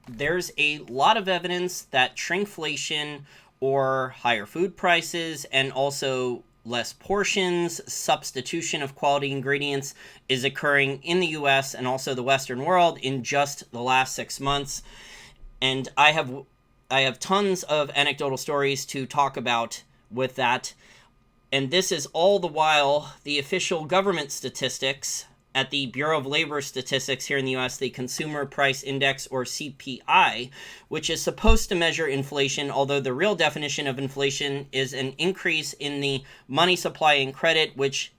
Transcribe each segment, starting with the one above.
there's a lot of evidence that shrinkflation, or higher food prices, and also less portions, substitution of quality ingredients, is occurring in the US and also the Western world in just the last 6 months. And I have tons of anecdotal stories to talk about with that. And this is all the while the official government statistics at the Bureau of Labor Statistics here in the US, the Consumer Price Index, or CPI, which is supposed to measure inflation, although the real definition of inflation is an increase in the money supply and credit, which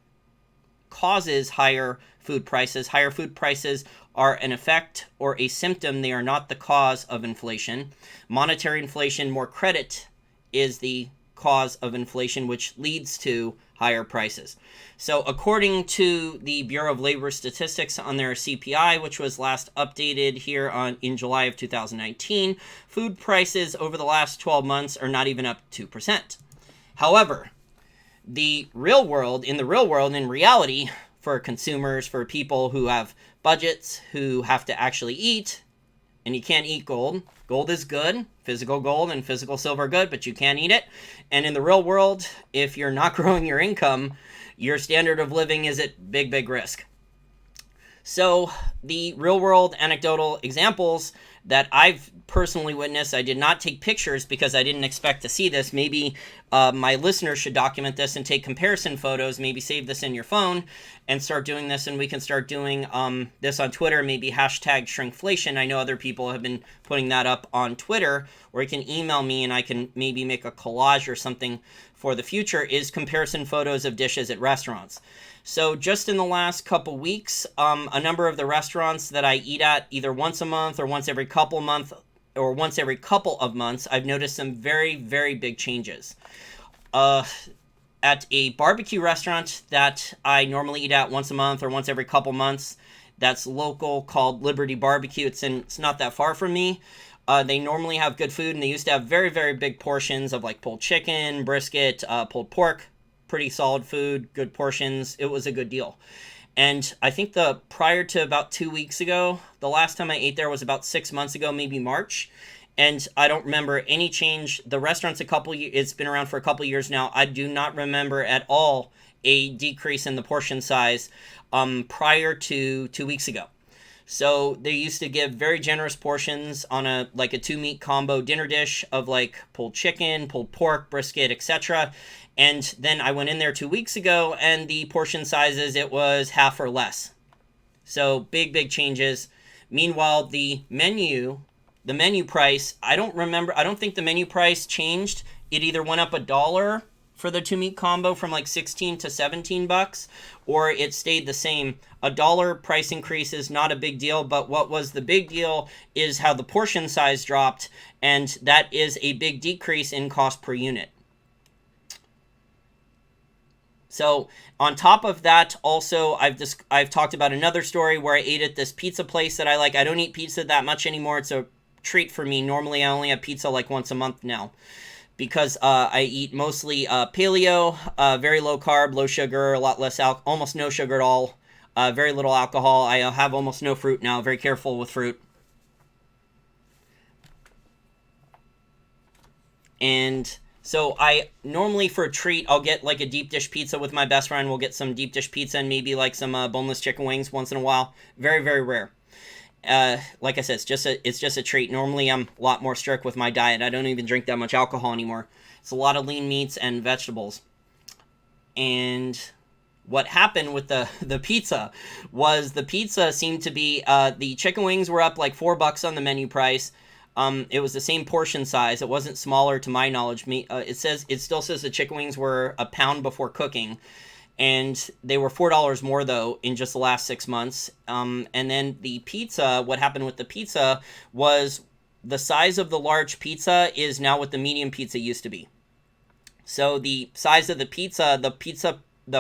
causes higher food prices. Higher food prices are an effect or a symptom. They are not the cause of inflation. Monetary inflation, more credit, is the cause of inflation, which leads to higher prices. So according to the Bureau of Labor Statistics on their CPI, which was last updated here in July of 2019, food prices over the last 12 months are not even up 2%. However, in the real world, in reality, for consumers, for people who have budgets, who have to actually eat, and you can't eat gold. Gold is good. Physical gold and physical silver are good, but you can't eat it. And in the real world, if you're not growing your income, your standard of living is at big, big risk. So the real world anecdotal examples that I've personally witnessed, I did not take pictures because I didn't expect to see this. Maybe my listeners should document this and take comparison photos, maybe save this in your phone and start doing this, and we can start doing this on Twitter, maybe hashtag shrinkflation. I know other people have been putting that up on Twitter, or you can email me and I can maybe make a collage or something for the future, is comparison photos of dishes at restaurants. So just in the last couple weeks, a number of the restaurants that I eat at either once a month or once every couple of months, I've noticed some very, very big changes. At a barbecue restaurant that I normally eat at once a month or once every couple months, that's local, called Liberty Barbecue. It's not that far from me. They normally have good food, and they used to have very, very big portions of like pulled chicken, brisket, pulled pork. Pretty solid food, good portions. It was a good deal. And I think prior to about 2 weeks ago, the last time I ate there was about 6 months ago, maybe March. And I don't remember any change. The restaurant's it's been around for a couple years now. I do not remember at all a decrease in the portion size prior to 2 weeks ago. So they used to give very generous portions on a 2-meat combo dinner dish of like pulled chicken, pulled pork, brisket, etc. And then I went in there 2 weeks ago, and the portion sizes, it was half or less. So big, big changes. Meanwhile, the menu price, I don't think the menu price changed. It either went up $1 for the 2-meat combo from like 16 to 17 bucks, or it stayed the same. $1 price increase is not a big deal, but what was the big deal is how the portion size dropped, and that is a big decrease in cost per unit. So on top of that, also, I've talked about another story where I ate at this pizza place that I like. I don't eat pizza that much anymore. It's a treat for me. Normally, I only have pizza like once a month now, because I eat mostly paleo, very low carb, low sugar, a lot less almost no sugar at all, very little alcohol. I have almost no fruit now. Very careful with fruit. And so I normally, for a treat, I'll get like a deep dish pizza with my best friend. We'll get some deep dish pizza and maybe like some boneless chicken wings once in a while. Very, very rare. Like I said, it's just a treat. Normally, I'm a lot more strict with my diet. I don't even drink that much alcohol anymore. It's a lot of lean meats and vegetables. And what happened with the pizza was the pizza seemed to be, the chicken wings were up like $4 on the menu price. It was the same portion size. It wasn't smaller to my knowledge. It still says the chicken wings were a pound before cooking. And they were $4 more, though, in just the last 6 months. And then the pizza, what happened with the pizza was the size of the large pizza is now what the medium pizza used to be. So the size of the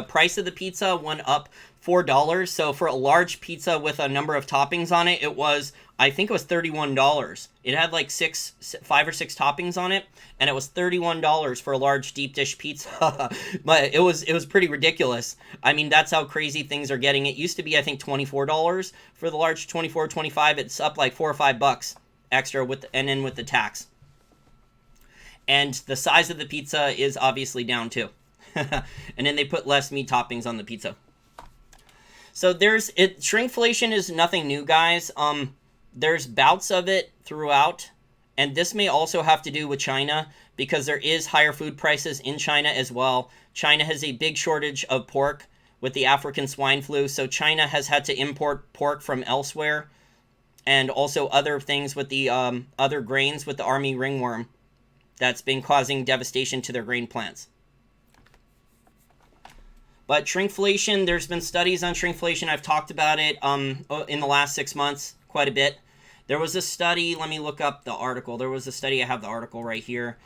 price of the pizza went up $4. So for a large pizza with a number of toppings on it, I think it was $31. It had like 5 or 6 toppings on it, and it was $31 for a large deep dish pizza. But it was pretty ridiculous. I mean, that's how crazy things are getting. It used to be, I think, $24 for the large, $24, $25. It's up like $4 or $5 extra and then with the tax. And the size of the pizza is obviously down too. And then they put less meat toppings on the pizza. So shrinkflation is nothing new, guys. There's bouts of it throughout, and this may also have to do with China because there is higher food prices in China as well. China has a big shortage of pork with the African swine flu, so China has had to import pork from elsewhere, and also other things with the other grains with the army ringworm that's been causing devastation to their grain plants. But shrinkflation, there's been studies on shrinkflation. I've talked about it in the last 6 months quite a bit. There was a study, let me look up the article. There was a study, I have the article right here,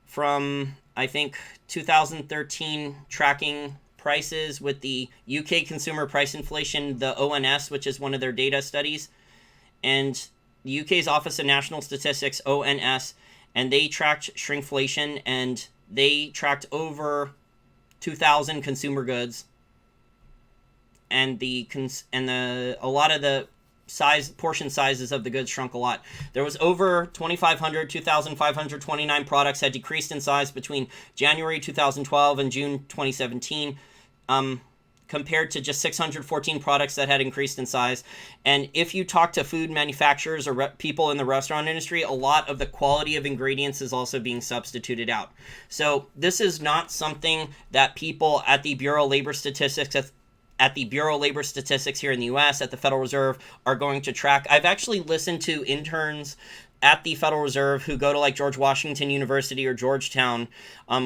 from, I think, 2013 tracking prices with the UK consumer price inflation, the ONS, which is one of their data studies, and the UK's Office of National Statistics, ONS, and they tracked shrinkflation, and they tracked over 2,000 consumer goods, and a lot of the portion sizes of the goods shrunk a lot. There was over 2,529 products had decreased in size between January 2012 and June 2017, compared to just 614 products that had increased in size. And if you talk to food manufacturers or people in the restaurant industry, a lot of the quality of ingredients is also being substituted out. So this is not something that people at the Bureau of Labor Statistics here in the U.S., at the Federal Reserve, are going to track. I've actually listened to interns at the Federal Reserve who go to like George Washington University or Georgetown,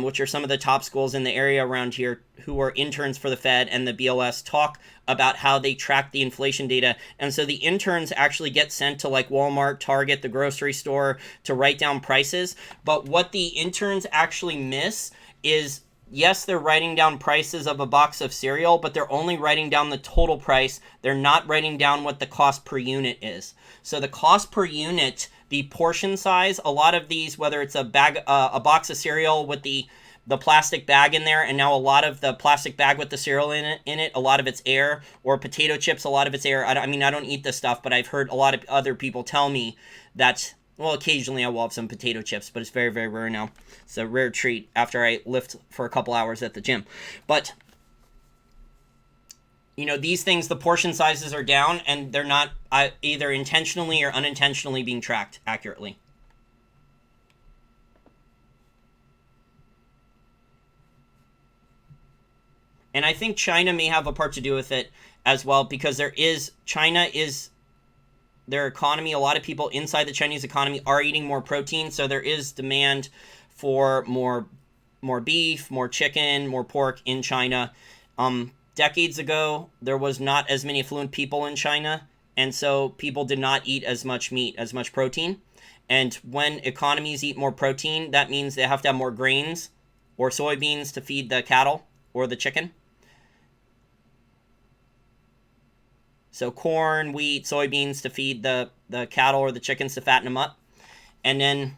which are some of the top schools in the area around here, who are interns for the Fed and the BLS, talk about how they track the inflation data. And so the interns actually get sent to like Walmart, Target, the grocery store to write down prices. But what the interns actually miss is, yes, they're writing down prices of a box of cereal, but they're only writing down the total price. They're not writing down what the cost per unit is. So the cost per unit, the portion size, a lot of these, whether it's a box of cereal with the plastic bag in there, and now a lot of the plastic bag with the cereal in it, a lot of it's air, or potato chips, a lot of it's air. I don't eat this stuff, but I've heard a lot of other people tell me that, well, occasionally I will have some potato chips, but it's very, very rare now. It's a rare treat after I lift for a couple hours at the gym. But, these things, the portion sizes are down, and they're not either intentionally or unintentionally being tracked accurately. And I think China may have a part to do with it as well, because China is their economy. A lot of people inside the Chinese economy are eating more protein, so there is demand for more beef, more chicken, more pork in China. Decades ago, there was not as many affluent people in China, and so people did not eat as much meat, as much protein. And when economies eat more protein, that means they have to have more grains or soybeans to feed the cattle or the chicken. So corn, wheat, soybeans to feed the cattle or the chickens to fatten them up. And then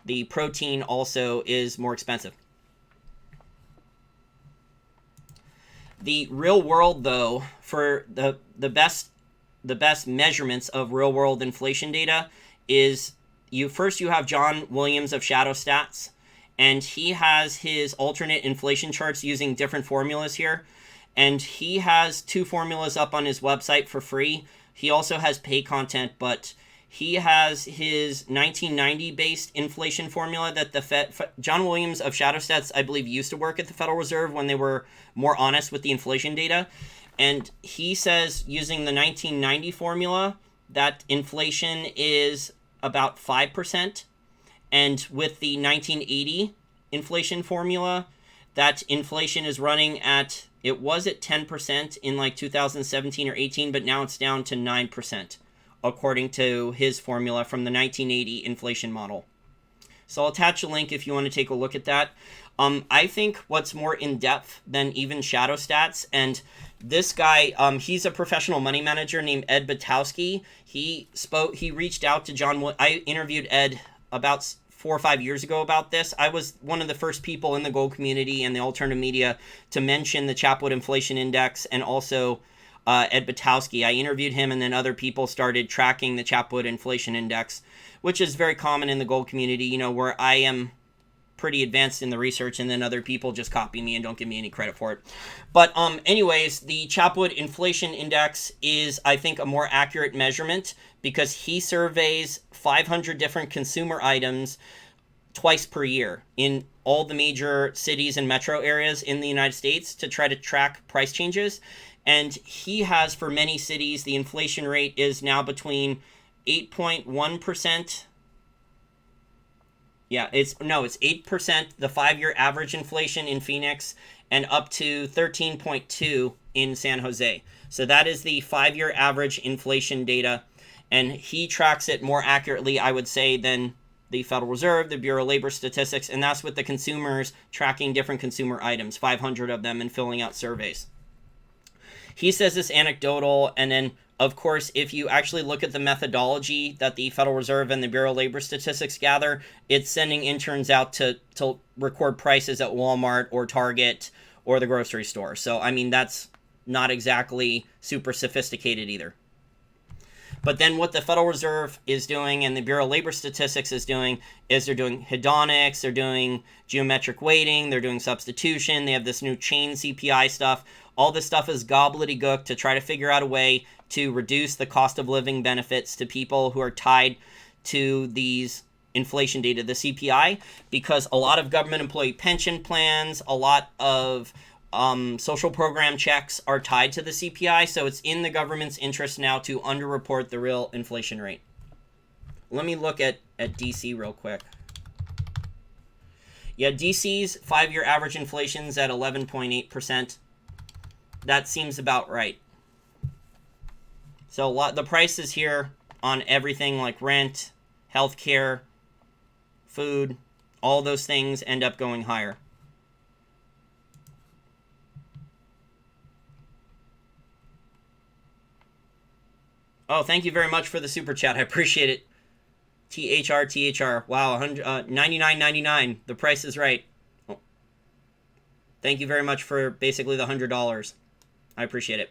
the protein also is more expensive. The real world, though, for the best measurements of real world inflation data is you have John Williams of Shadow Stats, and he has his alternate inflation charts using different formulas here. And he has 2 formulas up on his website for free. He also has paid content, but he has his 1990 based inflation formula that John Williams of Shadow Stats, I believe, used to work at the Federal Reserve when they were more honest with the inflation data. And he says, using the 1990 formula, that inflation is about 5%. And with the 1980 inflation formula, that inflation is running at, it was at 10% in like 2017 or 18, but now it's down to 9%, according to his formula from the 1980 inflation model. So I'll attach a link if you want to take a look at that. I think what's more in-depth than even Shadow Stats, and this guy, he's a professional money manager named Ed Batowski. He reached out to John. I interviewed Ed about 4 or 5 years ago about this. I was one of the first people in the gold community and the alternative media to mention the Chapwood Inflation Index, and also Ed Batowski. I interviewed him, and then other people started tracking the Chapwood Inflation Index, which is very common in the gold community, you know, where I am pretty advanced in the research, and then other people just copy me and don't give me any credit for it. But anyways, the Chapwood Inflation Index is, I think, a more accurate measurement because he surveys 500 different consumer items twice per year in all the major cities and metro areas in the United States to try to track price changes. And he has, for many cities, the inflation rate is now between 8.1%. Yeah, it's 8%, the 5-year average inflation in Phoenix, and up to 13.2 in San Jose. So that is the 5-year average inflation data, and he tracks it more accurately, I would say, than the Federal Reserve, the Bureau of Labor Statistics, and that's with the consumers tracking different consumer items, 500 of them, and filling out surveys. He says it's anecdotal, and then, of course, if you actually look at the methodology that the Federal Reserve and the Bureau of Labor Statistics gather, it's sending interns out to record prices at Walmart or Target or the grocery store. So, I mean, that's not exactly super sophisticated either. But then what the Federal Reserve is doing and the Bureau of Labor Statistics is doing is they're doing hedonics, they're doing geometric weighting, they're doing substitution, they have this new chain CPI stuff. All this stuff is gobbledygook to try to figure out a way to reduce the cost of living benefits to people who are tied to these inflation data, the CPI, because a lot of government employee pension plans, a lot of social program checks are tied to the CPI, so it's in the government's interest now to underreport the real inflation rate. Let me look at DC real quick. Yeah, DC's 5-year average inflation's at 11.8%. That seems about right. So the prices here on everything like rent, healthcare, food, all those things end up going higher. Oh, thank you very much for the super chat. I appreciate it. THR. Wow, $99.99. The price is right. Oh. Thank you very much for basically the $100. I appreciate it.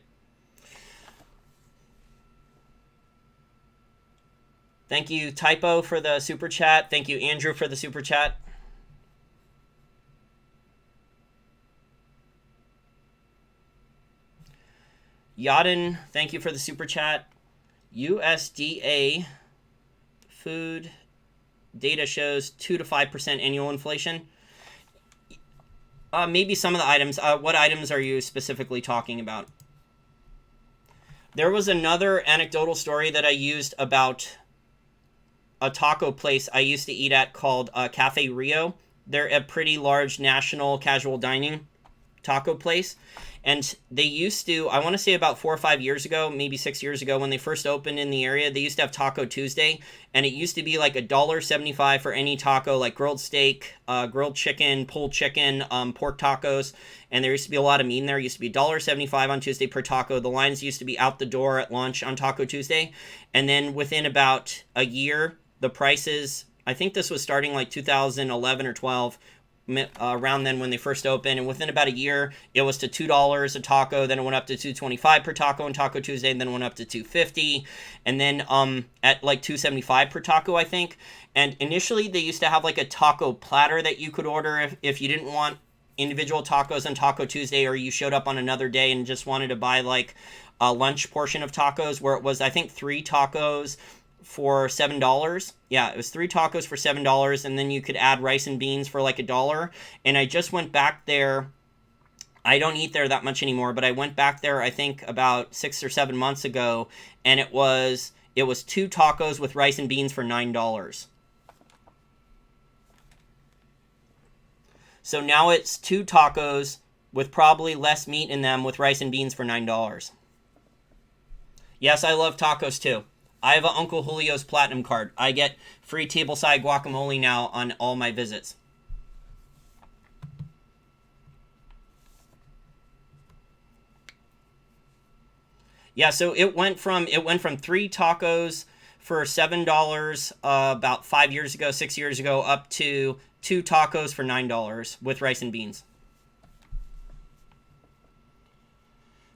Thank you, Typo, for the super chat. Thank you, Andrew, for the super chat. Yadin, thank you for the super chat. USDA food data shows 2 to 5% annual inflation. Maybe some of the items. What items are you specifically talking about? There was another anecdotal story that I used about a taco place I used to eat at called Cafe Rio. They're a pretty large national casual dining taco place. And they used to, I want to say about 4 or 5 years ago, maybe 6 years ago, when they first opened in the area, they used to have Taco Tuesday. And it used to be like $1.75 for any taco, like grilled steak, grilled chicken, pulled chicken, pork tacos. And there used to be a lot of meat in there. It used to be $1.75 on Tuesday per taco. The lines used to be out the door at lunch on Taco Tuesday. And then within about a year, the prices, I think this was starting like 2011 or 12, around then when they first opened, and within about a year it was to $2 a taco, then it went up to $2.25 per taco on Taco Tuesday, and then it went up to $2.50, and then at like $2.75 per taco, I think. And initially they used to have like a taco platter that you could order if you didn't want individual tacos on Taco Tuesday, or you showed up on another day and just wanted to buy like a lunch portion of tacos, where it was, I think, 3 tacos for $7. Yeah, it was 3 tacos for $7, and then you could add rice and beans for like $1. And I just went back there. I don't eat there that much anymore, but I went back there, I think, about 6 or 7 months ago, and it was 2 tacos with rice and beans for $9. So now it's 2 tacos with probably less meat in them with rice and beans for $9. Yes, I love tacos too. I have an Uncle Julio's Platinum card. I get free tableside guacamole now on all my visits. Yeah, so it went from 3 tacos for $7 about 5 years ago, 6 years ago, up to 2 tacos for $9 with rice and beans.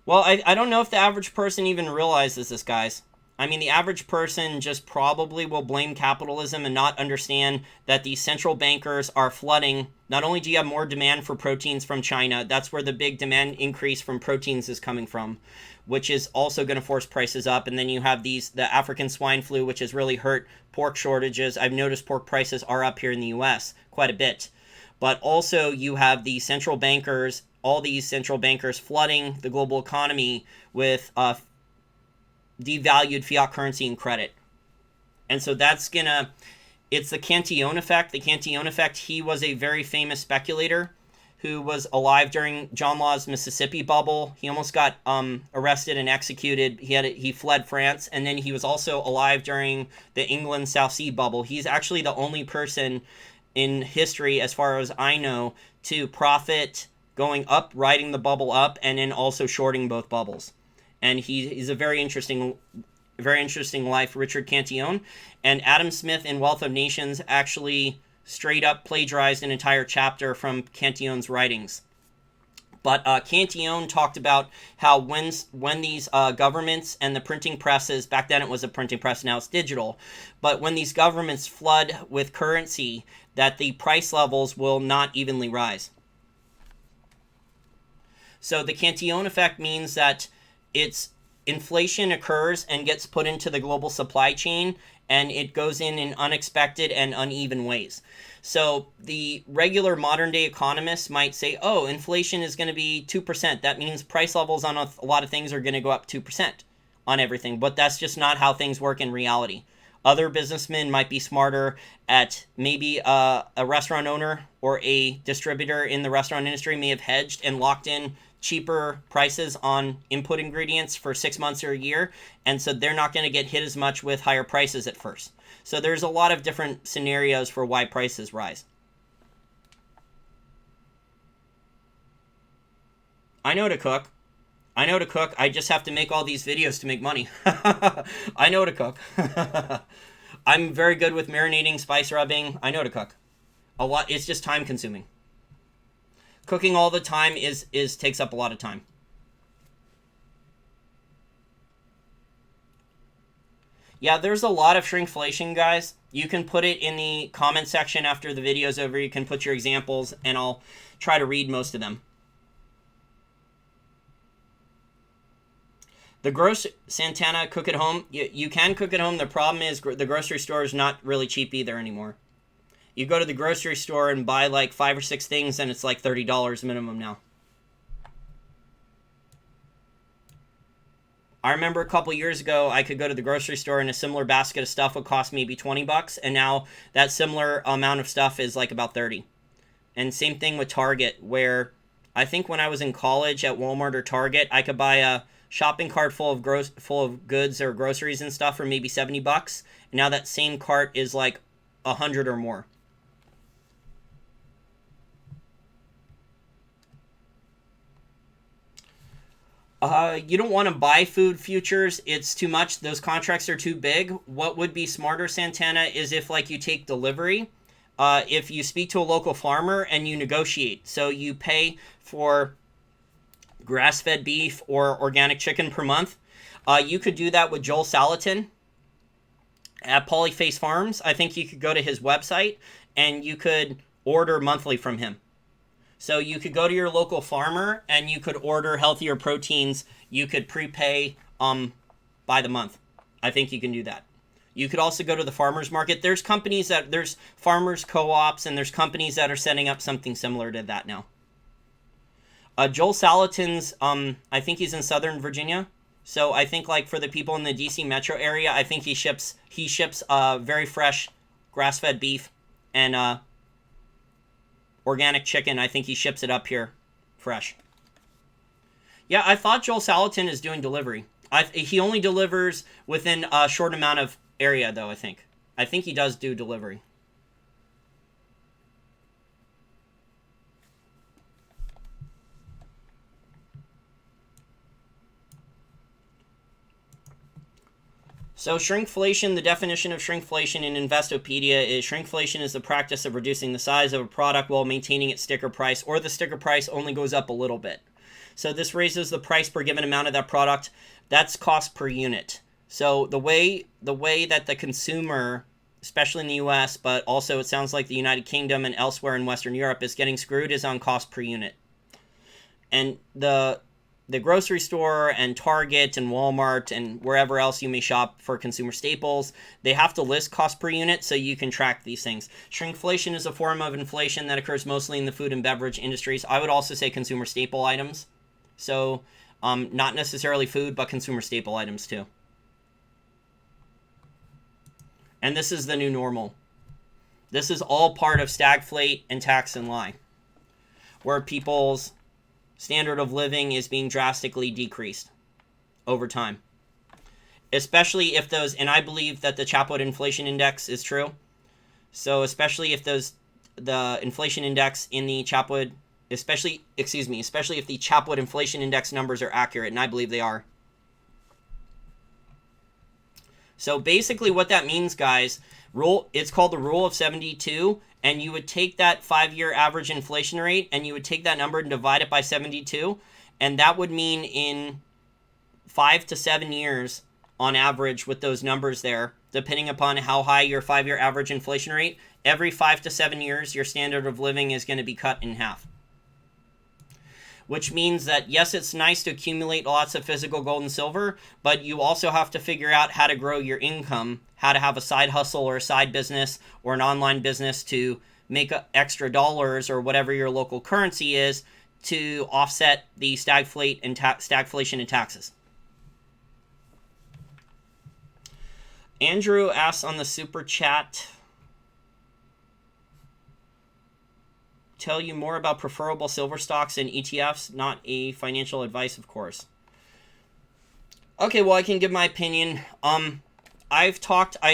Well, I don't know if the average person even realizes this, guys. I mean, the average person just probably will blame capitalism and not understand that these central bankers are flooding. Not only do you have more demand for proteins from China, that's where the big demand increase from proteins is coming from, which is also going to force prices up. And then you have the African swine flu, which has really hurt pork shortages. I've noticed pork prices are up here in the US quite a bit. But also you have the central bankers, all these central bankers flooding the global economy with devalued fiat currency and credit. And so it's the Cantillon effect. The Cantillon effect, he was a very famous speculator who was alive during John Law's Mississippi bubble. He almost got arrested and executed. He fled France, and then he was also alive during the England South Sea bubble. He's actually the only person in history, as far as I know, to profit going up, riding the bubble up, and then also shorting both bubbles. And he's a very interesting life, Richard Cantillon. And Adam Smith in Wealth of Nations actually straight up plagiarized an entire chapter from Cantillon's writings. But Cantillon talked about how when these governments and the printing presses, back then it was a printing press, now it's digital, but when these governments flood with currency, that the price levels will not evenly rise. So the Cantillon effect means that inflation occurs and gets put into the global supply chain, and it goes in unexpected and uneven ways. So the regular modern day economists might say, oh, inflation is going to be 2%. That means price levels on a lot of things are going to go up 2% on everything. But that's just not how things work in reality. Other businessmen might be smarter at maybe a restaurant owner or a distributor in the restaurant industry may have hedged and locked in cheaper prices on input ingredients for 6 months or a year, and so they're not going to get hit as much with higher prices at first. So there's a lot of different scenarios for why prices rise. I know how to cook. I just have to make all these videos to make money. I know how to cook. I'm very good with marinating, spice rubbing. I know how to cook. A lot. It's just time consuming. Cooking all the time takes up a lot of time. Yeah, there's a lot of shrinkflation, guys. You can put it in the comment section after the video's over. You can put your examples, and I'll try to read most of them. Santana, cook at home. You can cook at home. The problem is the grocery store is not really cheap either anymore. You go to the grocery store and buy like 5 or 6 things, and it's like $30 minimum now. I remember a couple years ago, I could go to the grocery store and a similar basket of stuff would cost maybe $20, and now that similar amount of stuff is like about 30. And same thing with Target, where I think when I was in college at Walmart or Target, I could buy a shopping cart full of goods or groceries and stuff for maybe $70. And now that same cart is like 100 or more. You don't want to buy food futures. It's too much. Those contracts are too big. What would be smarter, Santana, is if like you take delivery. If you speak to a local farmer and you negotiate. So you pay for grass-fed beef or organic chicken per month. You could do that with Joel Salatin at Polyface Farms. I think you could go to his website and you could order monthly from him. So you could go to your local farmer and you could order healthier proteins. You could prepay by the month. I think you can do that. You could also go to the farmers market. There's farmers co-ops, and there's companies that are setting up something similar to that now. Joel Salatin's, I think he's in Southern Virginia. So I think like for the people in the DC metro area, I think he ships very fresh grass-fed beef and organic chicken. I think he ships it up here fresh. Yeah, I thought Joel Salatin is doing delivery. He only delivers within a short amount of area, though, I think. I think he does do delivery. So shrinkflation, the definition of shrinkflation in Investopedia is shrinkflation is the practice of reducing the size of a product while maintaining its sticker price, or the sticker price only goes up a little bit. So this raises the price per given amount of that product. That's cost per unit. So the way that the consumer, especially in the US, but also it sounds like the United Kingdom and elsewhere in Western Europe, is getting screwed is on cost per unit. And the grocery store and Target and Walmart and wherever else you may shop for consumer staples, they have to list cost per unit so you can track these things. Shrinkflation is a form of inflation that occurs mostly in the food and beverage industries. I would also say consumer staple items. So not necessarily food, but consumer staple items too. And this is the new normal. This is all part of stagflate and tax and lie, where people's standard of living is being drastically decreased over time. Especially if those, and I believe that the Chapwood Inflation Index is true. So especially if the inflation index in the Chapwood, especially if the Chapwood Inflation Index numbers are accurate, and I believe they are. So basically what that means, guys, it's called the Rule of 72, and you would take that 5-year average inflation rate, and you would take that number and divide it by 72, and that would mean in 5 to 7 years, on average, with those numbers there, depending upon how high your 5-year average inflation rate, every 5 to 7 years, your standard of living is going to be cut in half. Which means that, yes, it's nice to accumulate lots of physical gold and silver, but you also have to figure out how to grow your income, how to have a side hustle or a side business or an online business to make extra dollars or whatever your local currency is to offset the stagflation and taxes. Andrew asks on the super chat, tell you more about preferable silver stocks and ETFs, not a financial advice, of course. Okay, well, I can give my opinion. I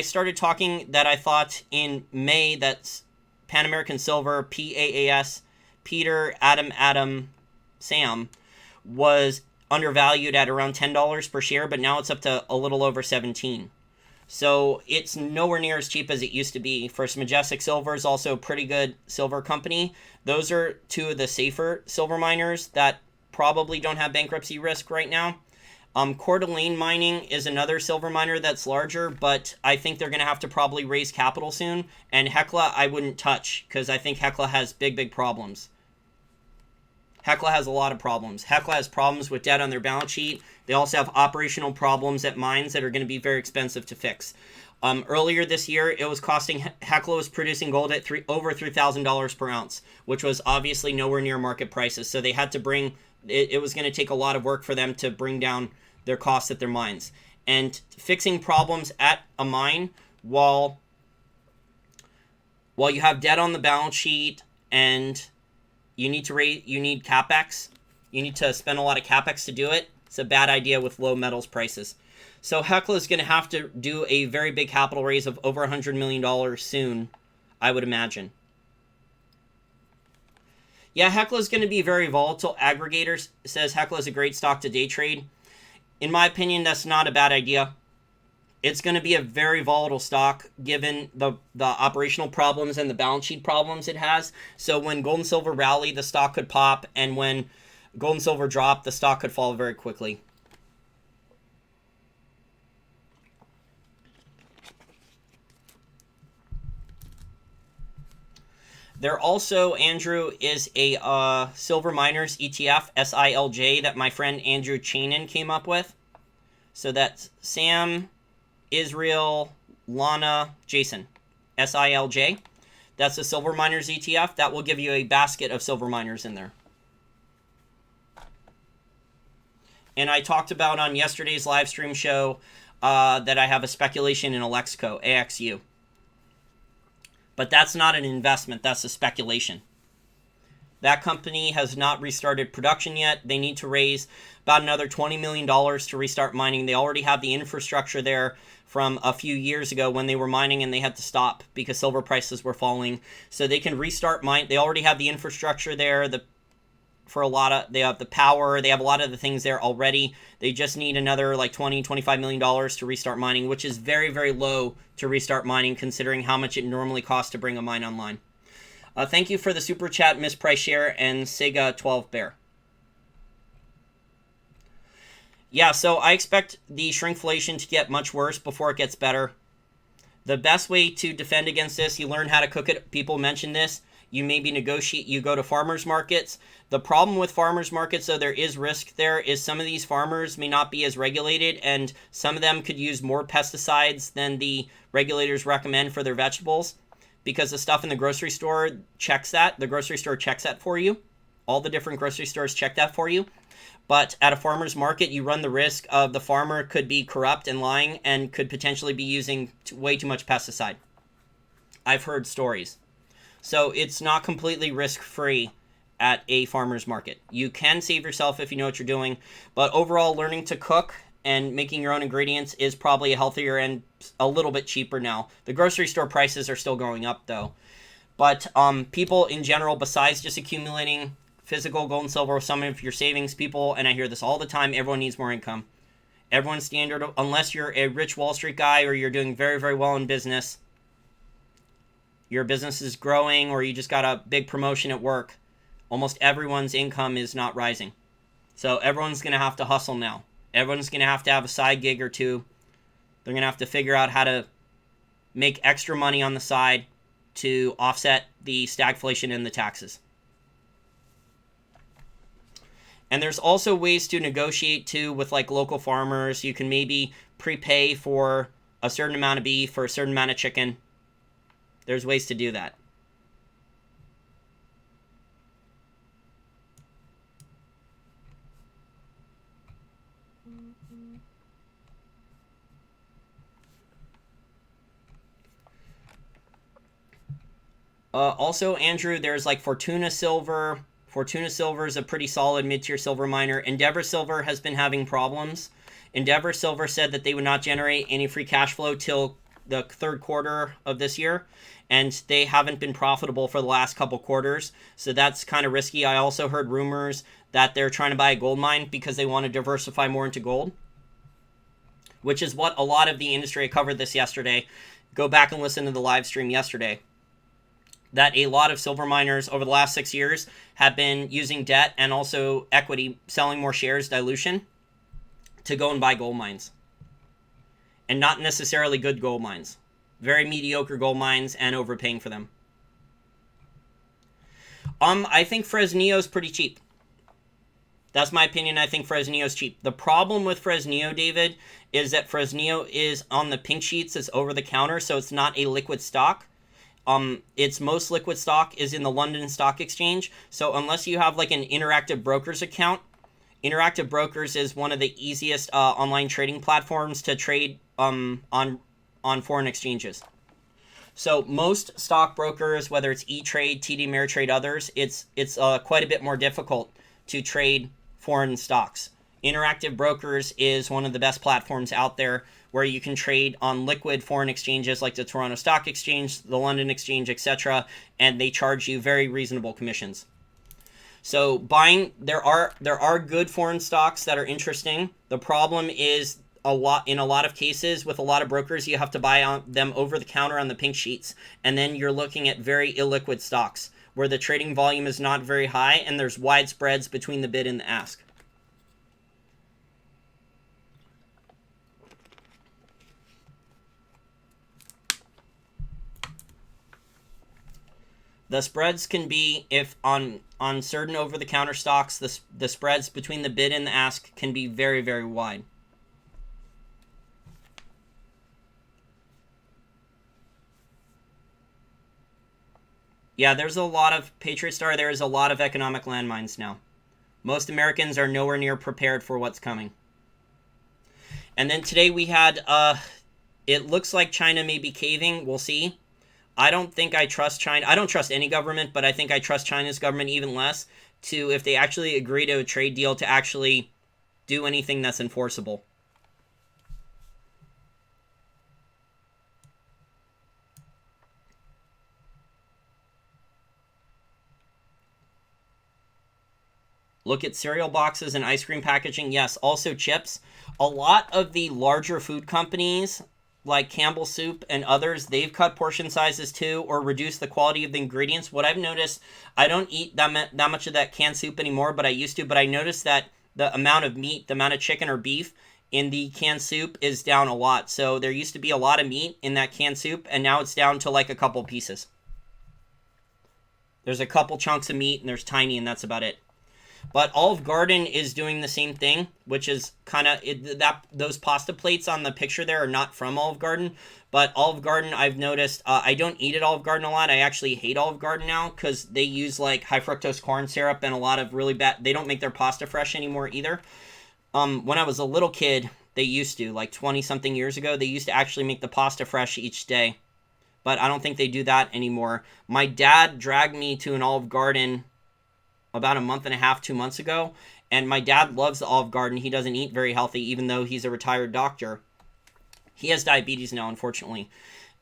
started talking that I thought in May that Pan American Silver, PAAS, Peter, Adam, Sam, was undervalued at around $10 per share, but now it's up to a little over 17. So it's nowhere near as cheap as it used to be. First Majestic Silver is also a pretty good silver company. Those are two of the safer silver miners that probably don't have bankruptcy risk right now. Coeur d'Alene Mining is another silver miner that's larger, but I think they're going to have to probably raise capital soon. And Hecla I wouldn't touch because I think Hecla has big problems. Hecla has a lot of problems. Hecla has problems with debt on their balance sheet. They also have operational problems at mines that are going to be very expensive to fix. Earlier this year, it was costing, Hecla was producing gold at over $3,000 per ounce, which was obviously nowhere near market prices. So they had to bring, it was going to take a lot of work for them to bring down their costs at their mines. And fixing problems at a mine while you have debt on the balance sheet and you need capex. You need to spend a lot of capex to do it. It's a bad idea with low metals prices. So Hecla is going to have to do a very big capital raise of over $100 million soon, I would imagine. Yeah, Hecla is going to be very volatile. Aggregators says Hecla is a great stock to day trade. In my opinion, that's not a bad idea. It's going to be a very volatile stock given the operational problems and the balance sheet problems it has. So when gold and silver rally, the stock could pop, and when gold and silver drop, the stock could fall very quickly. There also, Andrew, is a silver miners ETF, SILJ, that my friend Andrew Chanin came up with. So that's Sam, Israel, Lana, Jason, SILJ. That's a silver miners ETF. That will give you a basket of silver miners in there. And I talked about on yesterday's live stream show that I have a speculation in Alexco, AXU. But that's not an investment, that's a speculation. That company has not restarted production yet. They need to raise about another $20 million to restart mining. They already have the infrastructure there from a few years ago when they were mining and they had to stop because silver prices were falling. So they can restart mine. They already have the infrastructure there. They have the power. They have a lot of the things there already. They just need another like $20-25 million to restart mining, which is very low to restart mining considering how much it normally costs to bring a mine online. Thank you for the super chat, Miss Price Share and Sega 12 Bear. Yeah, so I expect the shrinkflation to get much worse before it gets better. The best way to defend against this, you learn how to cook it. People mention this. You maybe negotiate, you go to farmers markets. The problem with farmers markets, though there is risk there, is some of these farmers may not be as regulated, and some of them could use more pesticides than the regulators recommend for their vegetables, because the stuff in the grocery store checks that. The grocery store checks that for you. All the different grocery stores check that for you. But at a farmer's market, you run the risk of the farmer could be corrupt and lying and could potentially be using way too much pesticide. I've heard stories. So it's not completely risk-free at a farmer's market. You can save yourself if you know what you're doing, but overall, learning to cook and making your own ingredients is probably healthier and a little bit cheaper now. The grocery store prices are still going up, though. But people in general, besides just accumulating physical gold and silver with some of your savings, people, and I hear this all the time, everyone needs more income. Everyone's standard, unless you're a rich Wall Street guy or you're doing very, very well in business, your business is growing or you just got a big promotion at work, almost everyone's income is not rising. So everyone's going to have to hustle now. Everyone's going to have a side gig or two. They're going to have to figure out how to make extra money on the side to offset the stagflation and the taxes. And there's also ways to negotiate too with like local farmers. You can maybe prepay for a certain amount of beef or a certain amount of chicken. There's ways to do that. Also, Andrew, there's like Fortuna Silver. Fortuna Silver is a pretty solid mid-tier silver miner. Endeavor Silver has been having problems. Endeavor Silver said that they would not generate any free cash flow till the third quarter of this year, and they haven't been profitable for the last couple quarters, so that's kind of risky. I also heard rumors that they're trying to buy a gold mine because they want to diversify more into gold, which is what a lot of the industry, I covered this yesterday. Go back and listen to the live stream yesterday. That a lot of silver miners over the last 6 years have been using debt and also equity, selling more shares, dilution, to go and buy gold mines. And not necessarily good gold mines. Very mediocre gold mines and overpaying for them. I think Fresnillo is pretty cheap. That's my opinion. I think Fresnillo is cheap. The problem with Fresnillo, David, is that Fresnillo is on the pink sheets. It's over the counter, so it's not a liquid stock. Its most liquid stock is in the London Stock Exchange. So unless you have like an Interactive Brokers account, Interactive Brokers is one of the easiest online trading platforms to trade on foreign exchanges. So most stockbrokers, whether it's E-Trade, TD Ameritrade, others, it's quite a bit more difficult to trade foreign stocks. Interactive Brokers is one of the best platforms out there where you can trade on liquid foreign exchanges like the Toronto Stock Exchange, the London Exchange, etc., and they charge you very reasonable commissions. So buying, there are good foreign stocks that are interesting. The problem is in a lot of cases with a lot of brokers, you have to buy them over the counter on the pink sheets, and then you're looking at very illiquid stocks where the trading volume is not very high and there's wide spreads between the bid and the ask. The spreads can be, if on certain over-the-counter stocks, the spreads between the bid and the ask can be very, very wide. Yeah, there's a lot of, Patriot Star, there is a lot of economic landmines now. Most Americans are nowhere near prepared for what's coming. And then today we had, it looks like China may be caving. We'll see. I don't think I trust China. I don't trust any government, but I think I trust China's government even less to, if they actually agree to a trade deal, to actually do anything that's enforceable. Look at cereal boxes and ice cream packaging. Yes, also chips. A lot of the larger food companies like Campbell Soup and others, they've cut portion sizes too or reduced the quality of the ingredients. What I've noticed, I don't eat that much of that canned soup anymore, but I used to. But I noticed that the amount of meat, the amount of chicken or beef in the canned soup is down a lot. So there used to be a lot of meat in that canned soup, and now it's down to like a couple pieces. There's a couple chunks of meat, and there's tiny, and that's about it. But Olive Garden is doing the same thing, which is kind of that those pasta plates on the picture there are not from Olive Garden. But Olive Garden, I've noticed, I don't eat at Olive Garden a lot. I actually hate Olive Garden now because they use like high fructose corn syrup and a lot of really bad. They don't make their pasta fresh anymore either. When I was a little kid, they used to, like 20 something years ago, they used to actually make the pasta fresh each day. But I don't think they do that anymore. My dad dragged me to an Olive Garden about a month and a half, 2 months ago. And my dad loves the Olive Garden. He doesn't eat very healthy, even though he's a retired doctor. He has diabetes now, unfortunately.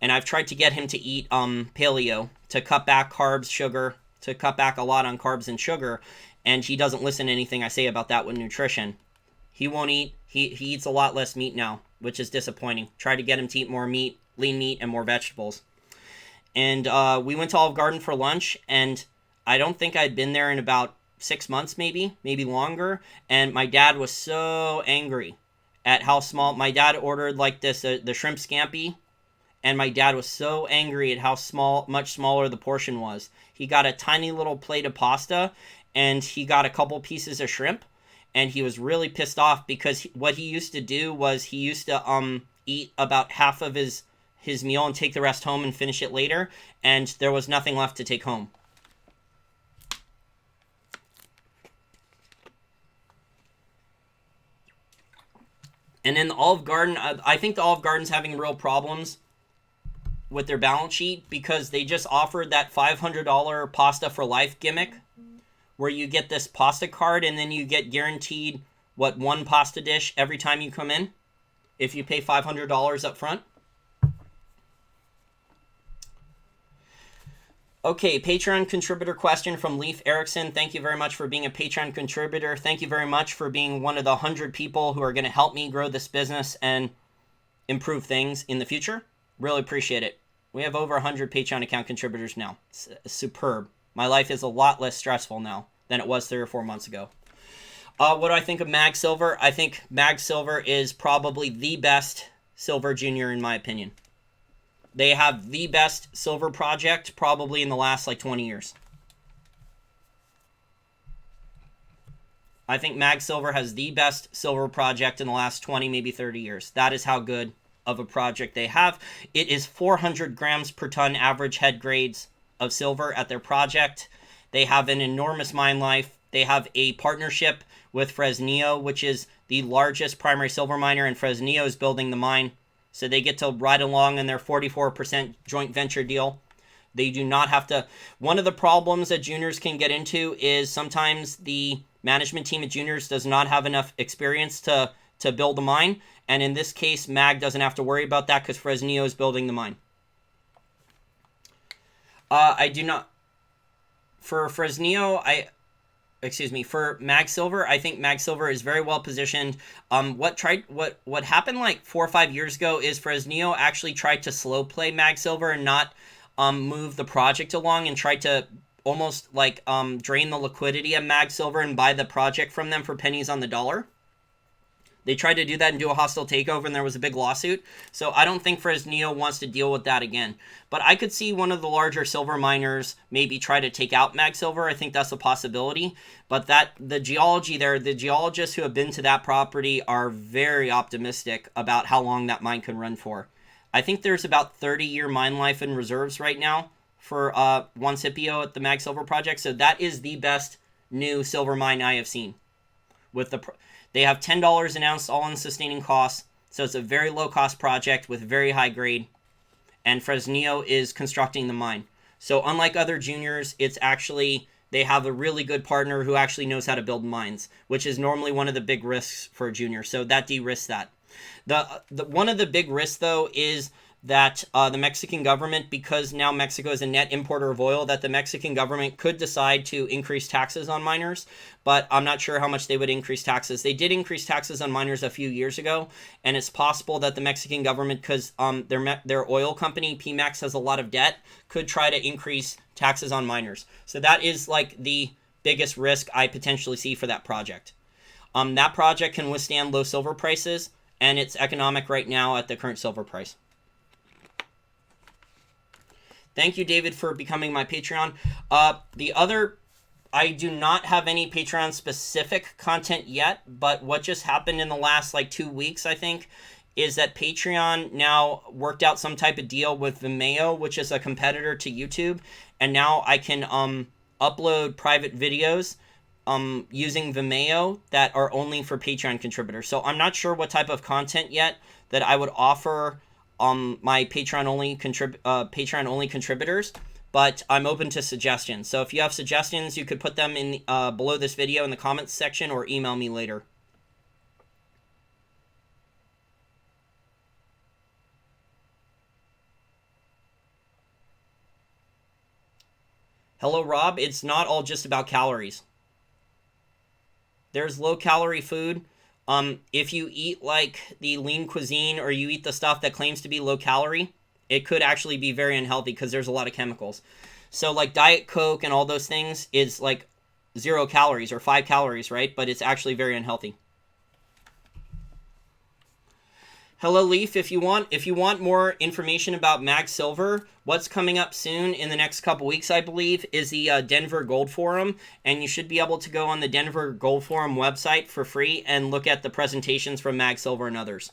And I've tried to get him to eat paleo, to cut back carbs, sugar, to cut back a lot on carbs and sugar. And he doesn't listen to anything I say about that with nutrition. He won't eat. He eats a lot less meat now, which is disappointing. Try to get him to eat more meat, lean meat, and more vegetables. And we went to Olive Garden for lunch, and I don't think I'd been there in about 6 months, maybe longer. And my dad was so angry at how small. My dad ordered like this, the shrimp scampi, and my dad was so angry at how much smaller the portion was. He got a tiny little plate of pasta, and he got a couple pieces of shrimp, and he was really pissed off because what he used to do was he used to eat about half of his meal and take the rest home and finish it later, and there was nothing left to take home. And in the Olive Garden, I think the Olive Garden's having real problems with their balance sheet because they just offered that $500 pasta for life gimmick where you get this pasta card and then you get guaranteed, one pasta dish every time you come in if you pay $500 up front. Okay, Patreon contributor question from Leif Erickson. Thank you very much for being a Patreon contributor. Thank you very much for being one of the 100 people who are going to help me grow this business and improve things in the future. Really appreciate it. We have over 100 Patreon account contributors now. It's superb. My life is a lot less stressful now than it was 3 or 4 months ago. What do I think of Mag Silver? I think Mag Silver is probably the best silver junior in my opinion. They have the best silver project probably in the last 20 years. I think Mag Silver has the best silver project in the last 20, maybe 30 years. That is how good of a project they have. It is 400 grams per ton average head grades of silver at their project. They have an enormous mine life. They have a partnership with Fresnillo, which is the largest primary silver miner, and Fresnillo is building the mine. So they get to ride along in their 44% joint venture deal. They do not have to. One of the problems that juniors can get into is sometimes the management team at juniors does not have enough experience to build a mine. And in this case, Mag doesn't have to worry about that because Fresnillo is building the mine. I do not. For Fresnillo, for Mag Silver, I think Mag Silver is very well positioned. What happened 4 or 5 years ago is Fresnillo actually tried to slow play Mag Silver and not move the project along and tried to almost drain the liquidity of Mag Silver and buy the project from them for pennies on the dollar. They tried to do that and do a hostile takeover, and there was a big lawsuit. So I don't think Fresnillo wants to deal with that again. But I could see one of the larger silver miners maybe try to take out Mag Silver. I think that's a possibility. But the geology there, the geologists who have been to that property are very optimistic about how long that mine can run for. I think there's about 30-year mine life in reserves right now for Juan Scipio at the Mag Silver project. So that is the best new silver mine I have seen. They have $10 an ounce all-in sustaining costs, so it's a very low-cost project with very high grade, and Fresnillo is constructing the mine. So unlike other juniors, they have a really good partner who actually knows how to build mines, which is normally one of the big risks for a junior, so that de-risks that. One of the big risks, though, is that the Mexican government, because now Mexico is a net importer of oil, that the Mexican government could decide to increase taxes on miners, but I'm not sure how much they would increase taxes. They did increase taxes on miners a few years ago, and it's possible that the Mexican government, because their oil company, Pemex, has a lot of debt, could try to increase taxes on miners. So that is the biggest risk I potentially see for that project. That project can withstand low silver prices, and it's economic right now at the current silver price. Thank you, David, for becoming my Patreon. I do not have any Patreon specific content yet, but what just happened in the last 2 weeks, I think, is that Patreon now worked out some type of deal with Vimeo, which is a competitor to YouTube, and now I can upload private videos using Vimeo that are only for Patreon contributors. So I'm not sure what type of content yet that I would offer my Patreon only contributors, but I'm open to suggestions. So if you have suggestions, you could put them in below this video in the comments section or email me later. Hello, Rob. It's not all just about calories. There's low-calorie food. If you eat the lean cuisine or you eat the stuff that claims to be low-calorie, it could actually be very unhealthy because there's a lot of chemicals. So Diet Coke and all those things is 0 calories or 5 calories, right? But it's actually very unhealthy. Hello, Leaf. If you want more information about Mag Silver, what's coming up soon in the next couple weeks, I believe, is the Denver Gold Forum, and you should be able to go on the Denver Gold Forum website for free and look at the presentations from Mag Silver and others.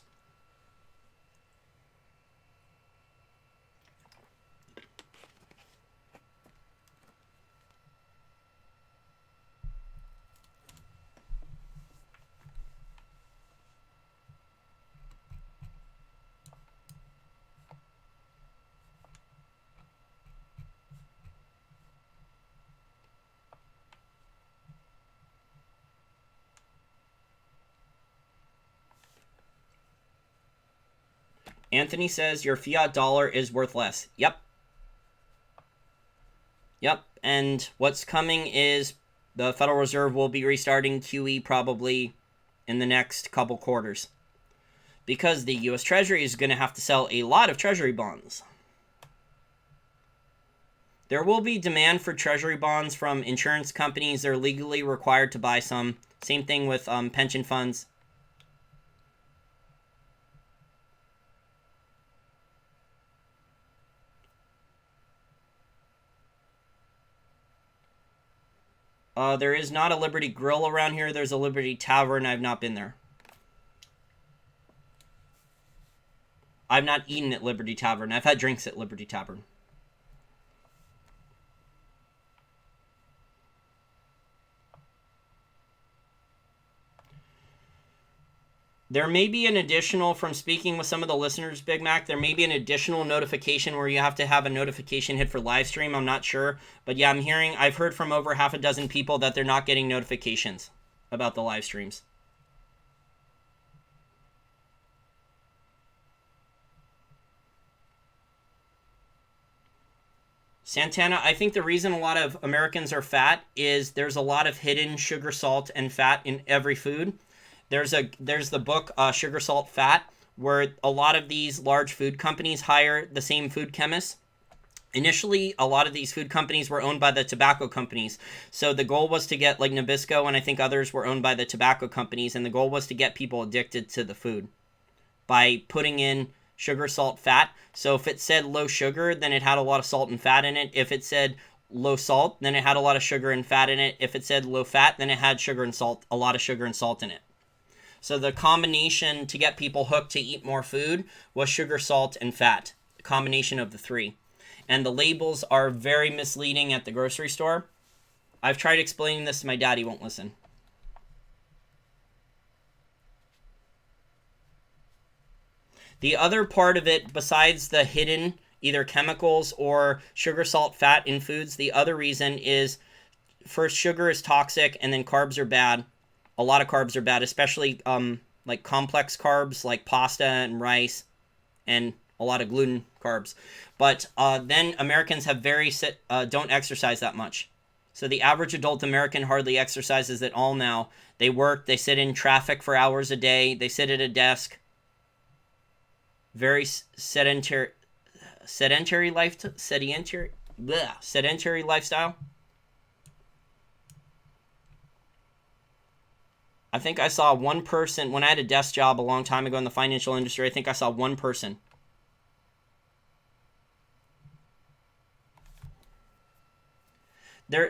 Anthony says your fiat dollar is worth less. Yep. And what's coming is the Federal Reserve will be restarting QE probably in the next couple quarters, because the U.S. Treasury is going to have to sell a lot of Treasury bonds. There will be demand for Treasury bonds from insurance companies. They're legally required to buy some. Same thing with pension funds. There is not a Liberty Grill around here. There's a Liberty Tavern. I've not been there. I've not eaten at Liberty Tavern. I've had drinks at Liberty Tavern. There may be an additional, from speaking with some of the listeners, Big Mac, there may be an additional notification where you have to have a notification hit for live stream. I'm not sure. But yeah, I've heard from over half a dozen people that they're not getting notifications about the live streams. Santana, I think the reason a lot of Americans are fat is there's a lot of hidden sugar, salt, and fat in every food. There's the book Sugar, Salt, Fat, where a lot of these large food companies hire the same food chemists. Initially, a lot of these food companies were owned by the tobacco companies. So the goal was to get, Nabisco, and I think others were owned by the tobacco companies, and the goal was to get people addicted to the food by putting in sugar, salt, fat. So if it said low sugar, then it had a lot of salt and fat in it. If it said low salt, then it had a lot of sugar and fat in it. If it said low fat, then it had sugar and salt, a lot of sugar and salt in it. So the combination to get people hooked to eat more food was sugar, salt, and fat. A combination of the three. And the labels are very misleading at the grocery store. I've tried explaining this to my dad. He won't listen. The other part of it, besides the hidden either chemicals or sugar, salt, fat in foods, the other reason is, first, sugar is toxic, and then carbs are bad. A lot of carbs are bad, especially complex carbs like pasta and rice, and a lot of gluten carbs. But then Americans have don't exercise that much. So the average adult American hardly exercises at all now. They work, they sit in traffic for hours a day, they sit at a desk. Very sedentary lifestyle. I think I saw one person when I had a desk job a long time ago in the financial industry. I think I saw one person.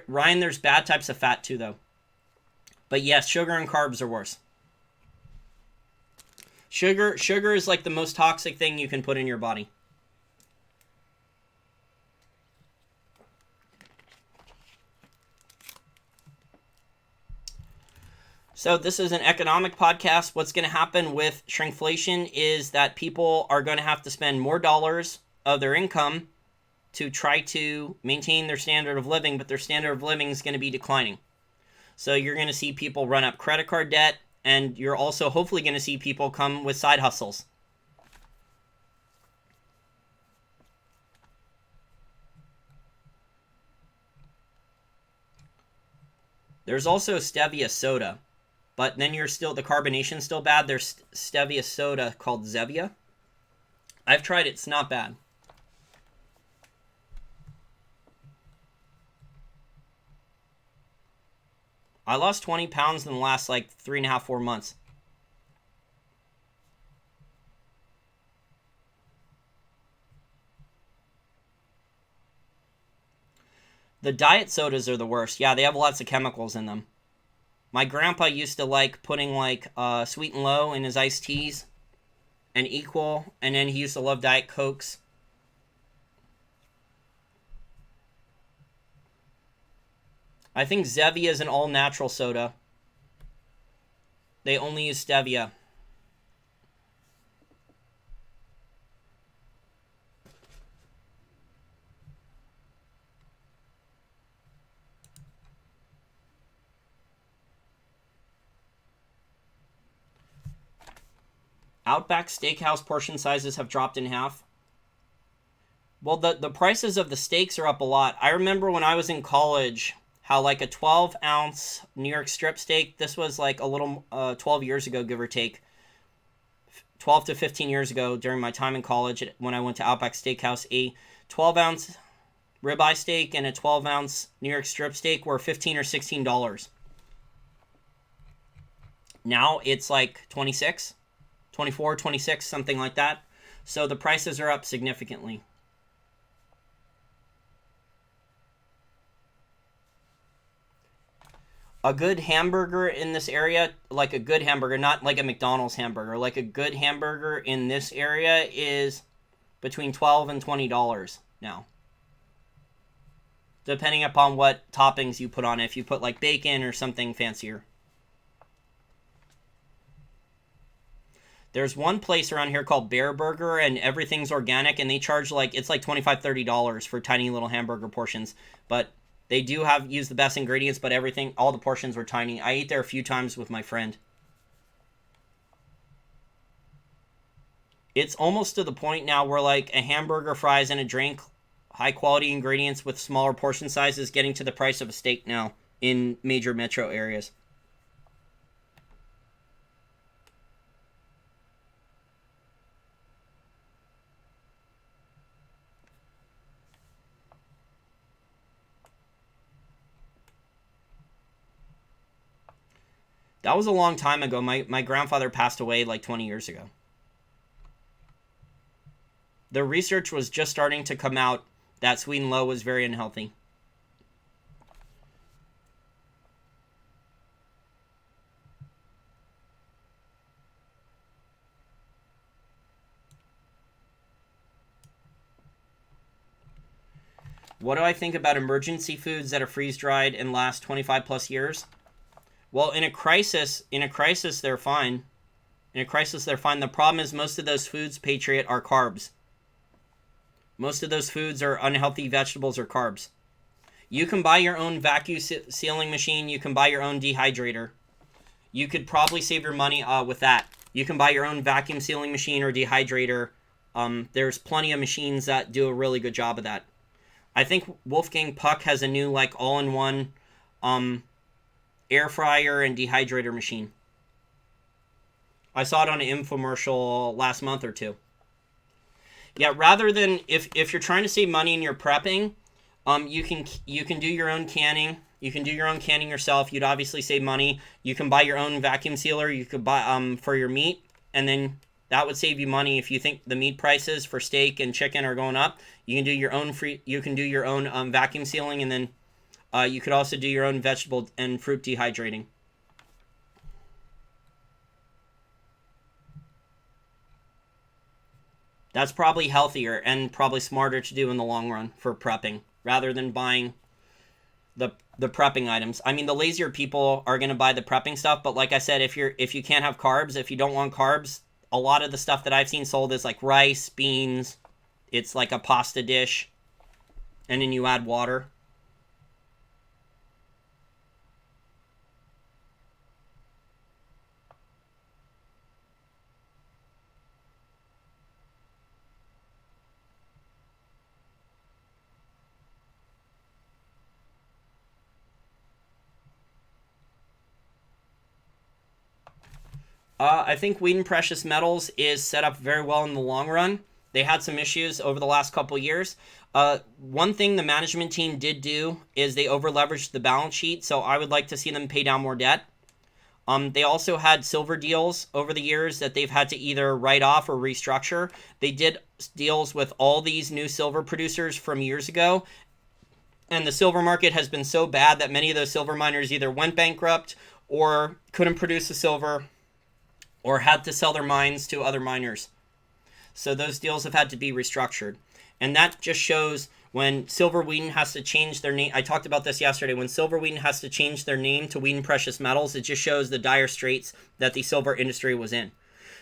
Ryan, there's bad types of fat too, though. But yes, sugar and carbs are worse. Sugar is like the most toxic thing you can put in your body. So this is an economic podcast. What's going to happen with shrinkflation is that people are going to have to spend more dollars of their income to try to maintain their standard of living, but their standard of living is going to be declining. So you're going to see people run up credit card debt, and you're also hopefully going to see people come with side hustles. There's also stevia soda, but then the carbonation's still bad. There's stevia soda called Zevia. I've tried it. It's not bad. I lost 20 pounds in the last 3.5, 4 months. The diet sodas are the worst. Yeah, they have lots of chemicals in them. My grandpa used to like putting Sweet and Low in his iced teas and Equal, and then he used to love Diet Cokes. I think Zevia is an all-natural soda. They only use stevia. Outback Steakhouse portion sizes have dropped in half. Well, the prices of the steaks are up a lot. I remember when I was in college how a 12-ounce New York strip steak, this was a little 12 years ago, give or take. 12 to 15 years ago during my time in college when I went to Outback Steakhouse, a 12-ounce ribeye steak and a 12-ounce New York strip steak were $15 or $16. Now it's 26, 24, 26, something like that. So the prices are up significantly. A good hamburger in this area, like a good hamburger, not like a McDonald's hamburger, like a good hamburger in this area is between $12 and $20 now. Depending upon what toppings you put on it, if you put bacon or something fancier. There's one place around here called Bear Burger, and everything's organic, and they charge it's $25, $30 for tiny little hamburger portions. But they do use the best ingredients, but all the portions were tiny. I ate there a few times with my friend. It's almost to the point now where a hamburger, fries, and a drink, high quality ingredients with smaller portion sizes, getting to the price of a steak now in major metro areas. That was a long time ago. My grandfather passed away 20 years ago. The research was just starting to come out that Sweet and Low was very unhealthy. What do I think about emergency foods that are freeze-dried and last 25 plus years? Well, in a crisis, they're fine. In a crisis, they're fine. The problem is most of those foods, Patriot, are carbs. Most of those foods are unhealthy vegetables or carbs. You can buy your own vacuum sealing machine. You can buy your own dehydrator. You could probably save your money with that. You can buy your own vacuum sealing machine or dehydrator. There's plenty of machines that do a really good job of that. I think Wolfgang Puck has a new all-in-one air fryer and dehydrator machine. I saw it on an infomercial last month or two. Yeah, rather than if you're trying to save money and you're prepping, you can do your own canning. You can do your own canning yourself. You'd obviously save money. You can buy your own vacuum sealer. You could buy for your meat, and then that would save you money if you think the meat prices for steak and chicken are going up. You can do your own vacuum sealing, and then you could also do your own vegetable and fruit dehydrating. That's probably healthier and probably smarter to do in the long run for prepping rather than buying the prepping items. I mean, the lazier people are going to buy the prepping stuff, but like I said, if you can't have carbs, if you don't want carbs, a lot of the stuff that I've seen sold is like rice, beans. It's like a pasta dish, and then you add water. I think Wheaton Precious Metals is set up very well in the long run. They had some issues over the last couple years. One thing the management team did do is they over-leveraged the balance sheet, so I would like to see them pay down more debt. They also had silver deals over the years that they've had to either write off or restructure. They did deals with all these new silver producers from years ago, and the silver market has been so bad that many of those silver miners either went bankrupt or couldn't produce the silver or had to sell their mines to other miners. So those deals have had to be restructured. And that just shows when Silver Wheaton has to change their name. I talked about this yesterday. When Silver Wheaton has to change their name to Wheaton Precious Metals, it just shows the dire straits that the silver industry was in.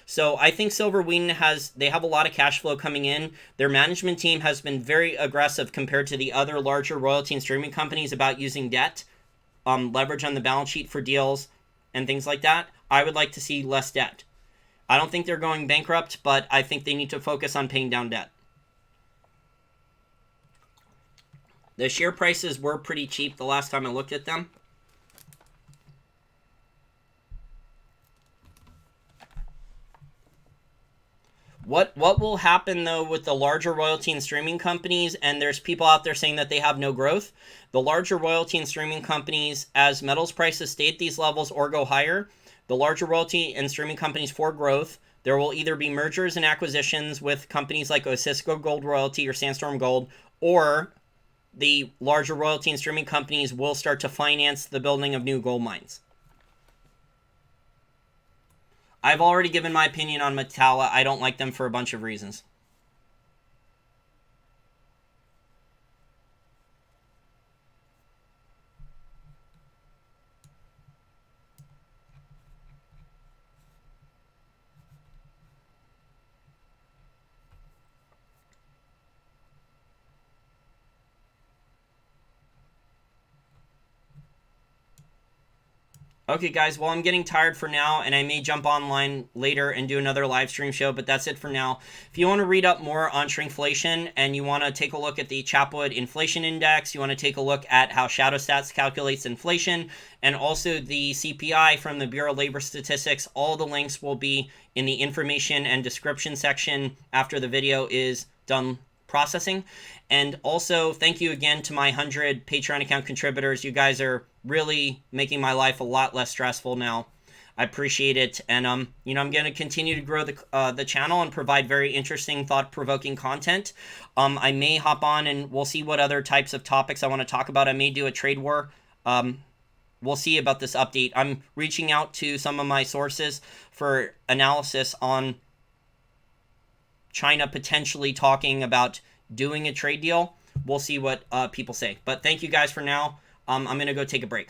So I think Silver Wheaton they have a lot of cash flow coming in. Their management team has been very aggressive compared to the other larger royalty and streaming companies about using debt, leverage on the balance sheet for deals and things like that. I would like to see less debt. I don't think they're going bankrupt, but I think they need to focus on paying down debt. The share prices were pretty cheap the last time I looked at them. What will happen, though, with the larger royalty and streaming companies, and there's people out there saying that they have no growth, the larger royalty and streaming companies, as metals prices stay at these levels or go higher, the larger royalty and streaming companies for growth, there will either be mergers and acquisitions with companies like Osisko Gold Royalty or Sandstorm Gold, or the larger royalty and streaming companies will start to finance the building of new gold mines. I've already given my opinion on Metalla. I don't like them for a bunch of reasons. Okay, guys, well, I'm getting tired for now, and I may jump online later and do another live stream show, but that's it for now. If you want to read up more on shrinkflation and you want to take a look at the Chapwood Inflation Index, you want to take a look at how ShadowStats calculates inflation, and also the CPI from the Bureau of Labor Statistics, all the links will be in the information and description section after the video is done processing. And also, thank you again to my 100 Patreon account contributors. You guys are really making my life a lot less stressful now. I appreciate it. And, I'm going to continue to grow the channel and provide very interesting, thought-provoking content. I may hop on and we'll see what other types of topics I want to talk about. I may do a trade war. We'll see about this update. I'm reaching out to some of my sources for analysis on China potentially talking about doing a trade deal. We'll see what people say. But thank you guys for now. I'm going to go take a break.